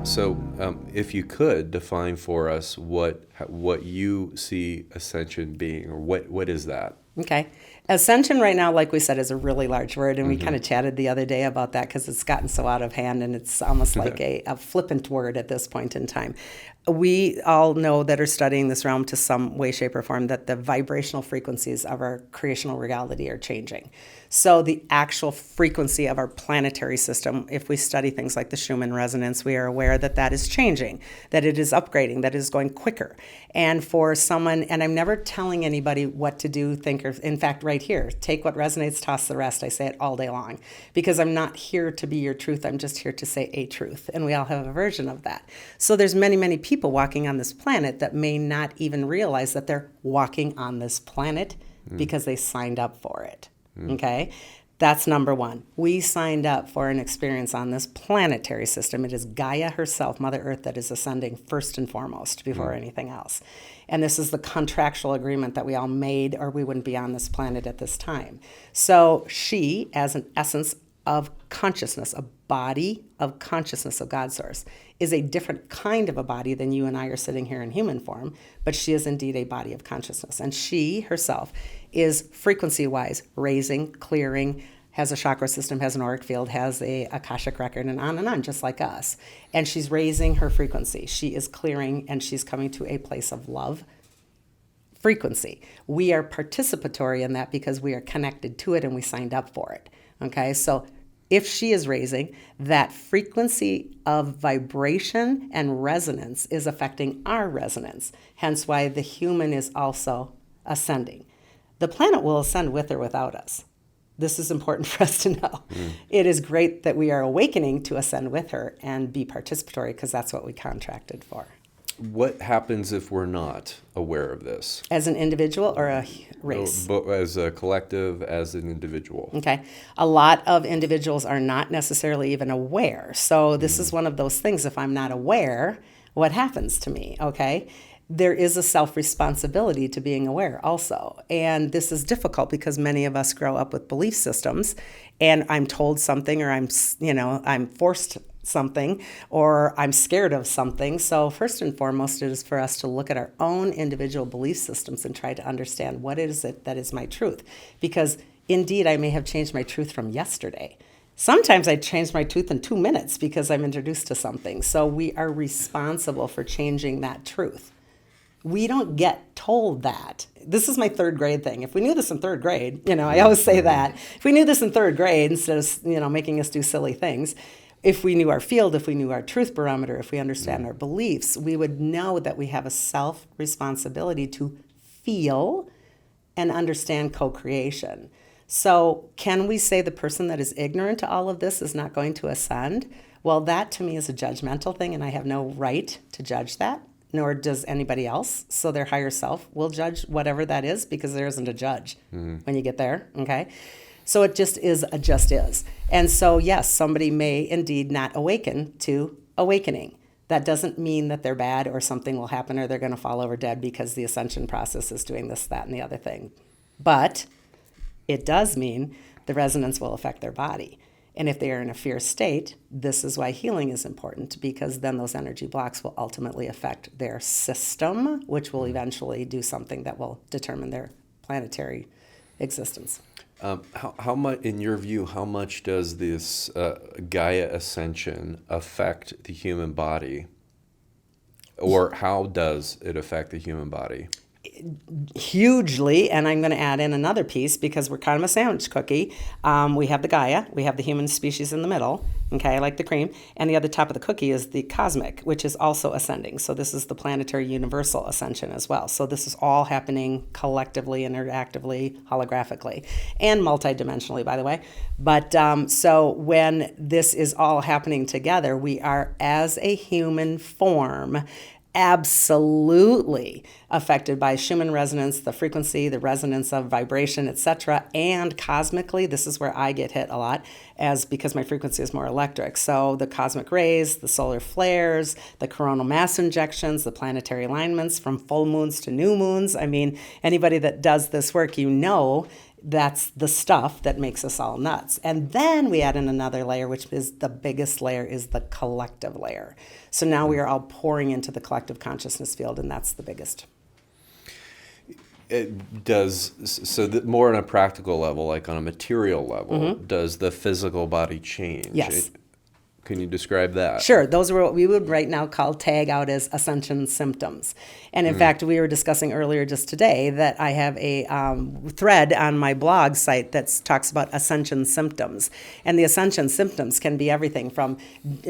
If you could define for us what you see ascension being, or what is that? Okay. Ascension right now, like we said, is a really large word, and we Mm-hmm. kind of chatted the other day about that because it's gotten so out of hand and it's almost like a flippant word at this point in time. We all know that are studying this realm to some way, shape, or form that the vibrational frequencies of our creational reality are changing. So the actual frequency of our planetary system, if we study things like the Schumann resonance, we are aware that that is changing, that it is upgrading, that it is going quicker. And for someone, and I'm never telling anybody what to do, think, or in fact, right here, take what resonates, toss the rest. I say it all day long because I'm not here to be your truth. I'm just here to say a truth. And we all have a version of that. So there's many, many people walking on this planet that may not even realize that they're walking on this planet because they signed up for it. Okay? That's number one. We signed up for an experience on this planetary system. It is Gaia herself, Mother Earth, that is ascending first and foremost before anything else. And this is the contractual agreement that we all made, or we wouldn't be on this planet at this time. So she, as an essence of consciousness, a body of consciousness of God source, is a different kind of a body than you and I are sitting here in human form, but she is indeed a body of consciousness. And she herself is frequency-wise raising, clearing, has a chakra system, has an auric field, has a Akashic record, and on, just like us. And she's raising her frequency. She is clearing, and she's coming to a place of love frequency. We are participatory in that because we are connected to it and we signed up for it. Okay, so if she is raising, that frequency of vibration and resonance is affecting our resonance, hence why the human is also ascending. The planet will ascend with or without us. This is important for us to know. It is great that we are awakening to ascend with her and be participatory because that's what we contracted for. What happens if we're not aware of this? As an individual or a race? As a collective, as an individual. Okay. A lot of individuals are not necessarily even aware. So this is one of those things. If I'm not aware, what happens to me? Okay. There is a self-responsibility to being aware also. And this is difficult because many of us grow up with belief systems and I'm told something or I'm forced something or I'm scared of something. So first and foremost, it is for us to look at our own individual belief systems and try to understand what is it that is my truth. Because indeed, I may have changed my truth from yesterday. Sometimes I change my truth in 2 minutes because I'm introduced to something. So we are responsible for changing that truth. We don't get told that. This is my third grade thing. If we knew this in third grade, I always say that. If we knew this in third grade, instead of, making us do silly things, if we knew our field, if we knew our truth barometer, if we understand our beliefs, we would know that we have a self-responsibility to feel and understand co-creation. So can we say the person that is ignorant to all of this is not going to ascend? Well, that to me is a judgmental thing, and I have no right to judge that, nor does anybody else. So their higher self will judge whatever that is because there isn't a judge when you get there, okay? So it just is a just is. And so, yes, somebody may indeed not awaken to awakening. That doesn't mean that they're bad or something will happen or they're going to fall over dead because the ascension process is doing this, that, and the other thing. But it does mean the resonance will affect their body. And if they are in a fear state, this is why healing is important, because then those energy blocks will ultimately affect their system, which will eventually do something that will determine their planetary existence. How much, in your view, how much does this Gaia ascension affect the human body? Or how does it affect the human body? Hugely, and I'm going to add in another piece because we're kind of a sandwich cookie. We have the Gaia, we have the human species in the middle, okay, like the cream, and the other top of the cookie is the cosmic, which is also ascending. So this is the planetary universal ascension as well. So this is all happening collectively, interactively, holographically, and multidimensionally, by the way. But so when this is all happening together, we are, as a human form, absolutely affected by Schumann resonance, the frequency, the resonance of vibration, etc. And cosmically, this is where I get hit a lot, because my frequency is more electric. So the cosmic rays, the solar flares, the coronal mass injections, the planetary alignments from full moons to new moons. I mean, anybody that does this work, That's the stuff that makes us all nuts. And then we add in another layer, which is the biggest layer, is the collective layer. So now we are all pouring into the collective consciousness field, and that's the biggest. It does so that more on a practical level, like on a material level, does the physical body change? Yes. Can you describe that? Sure. Those are what we would right now tag out as Ascension symptoms. And in fact, we were discussing earlier just today that I have a thread on my blog site that talks about Ascension symptoms. And the Ascension symptoms can be everything from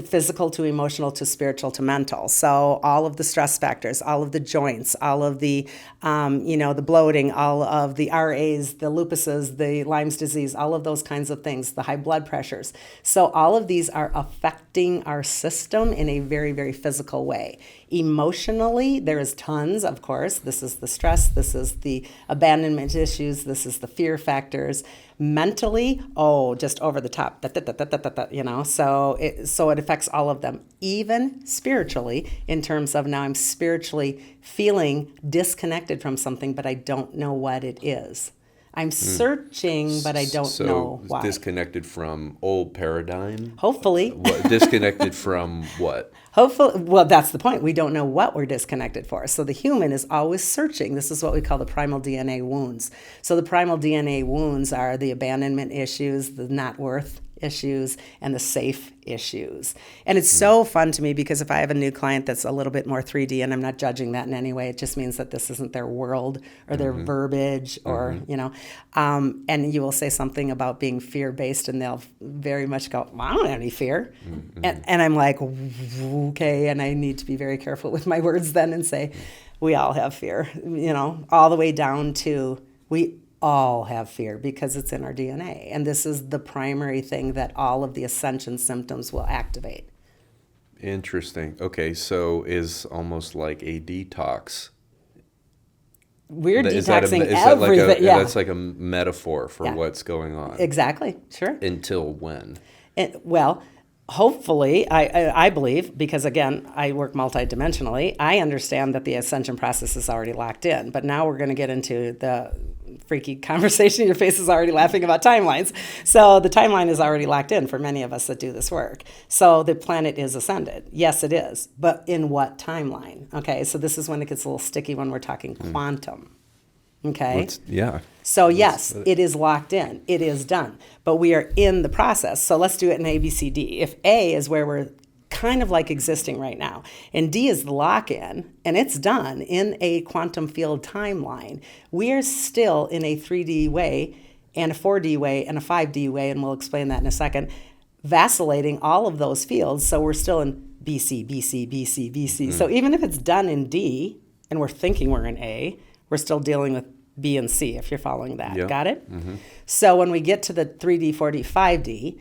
physical to emotional to spiritual to mental. So all of the stress factors, all of the joints, all of the, the bloating, all of the RAs, the lupuses, the Lyme's disease, all of those kinds of things, the high blood pressures. So all of these are affecting our system in a very, very physical way. Emotionally, there is tons, of course. This is the stress, this is the abandonment issues, this is the fear factors. Mentally, just over the top, So it affects all of them. Even spiritually, in terms of now I'm spiritually feeling disconnected from something, but I don't know what it is. I'm searching, but I don't know why. Disconnected from old paradigm? Hopefully. Disconnected from what? Hopefully, well, that's the point. We don't know what we're disconnected for. So the human is always searching. This is what we call the primal DNA wounds. So the primal DNA wounds are the abandonment issues, the not worth issues, and the safe issues. And it's so fun to me because if I have a new client that's a little bit more 3D, and I'm not judging that in any way, it just means that this isn't their world or their verbiage or, and you will say something about being fear-based and they'll very much go, well, I don't have any fear. And I'm like, okay, and I need to be very careful with my words then and say, we all have fear, all the way down to we all have fear because it's in our DNA. And this is the primary thing that all of the Ascension symptoms will activate. Interesting. Okay, so is almost like a detox. We're Is detoxing that everything. That's like a metaphor for what's going on. Exactly. Sure. Until when? Well, hopefully, I believe, because again, I work multidimensionally, I understand that the Ascension process is already locked in. But now we're going to get into the freaky conversation. Your face is already laughing about timelines. So the timeline is already locked in for many of us that do this work. So the planet is ascended. Yes, it is. But in what timeline? Okay, so this is when it gets a little sticky when we're talking quantum. Okay? So yes, it is locked in. It is done. But we are in the process. So let's do it in A, B, C, D. If A is where we're kind of like existing right now, and D is the lock-in, and it's done in a quantum field timeline, we are still in a 3D way and a 4D way and a 5D way, and we'll explain that in a second, vacillating all of those fields. So we're still in BC, BC, BC, BC. So even if it's done in D and we're thinking we're in A, we're still dealing with B and C, if you're following that. Yep. Got it? So when we get to the 3D, 4D, 5D,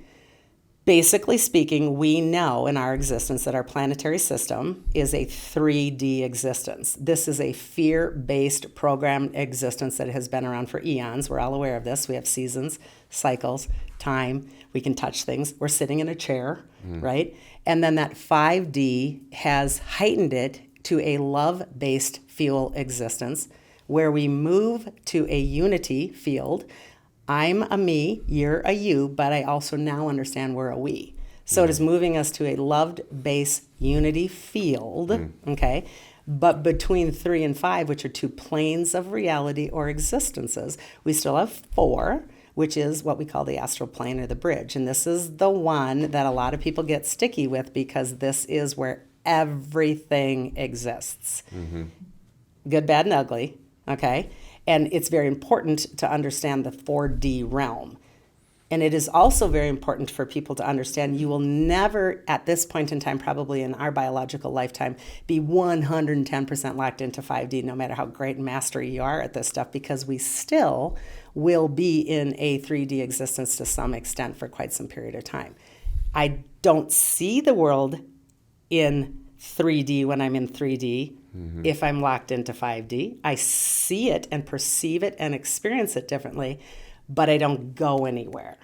basically speaking, we know in our existence that our planetary system is a 3D existence. This is a fear-based programmed existence that has been around for eons. We're all aware of this. We have seasons, cycles, time. We can touch things. We're sitting in a chair, right? And then that 5D has heightened it to a love-based fuel existence where we move to a unity field. I'm a me, you're a you, but I also now understand we're a we. So it is moving us to a loved base unity field, okay? But between 3 and 5, which are two planes of reality or existences, we still have 4, which is what we call the astral plane or the bridge. And this is the one that a lot of people get sticky with because this is where everything exists. Good, bad, and ugly, okay? And it's very important to understand the 4D realm. And it is also very important for people to understand you will never, at this point in time, probably in our biological lifetime, be 110% locked into 5D, no matter how great and mastery you are at this stuff, because we still will be in a 3D existence to some extent for quite some period of time. I don't see the world in 3D when I'm in 3D. If I'm locked into 5D, I see it and perceive it and experience it differently, but I don't go anywhere.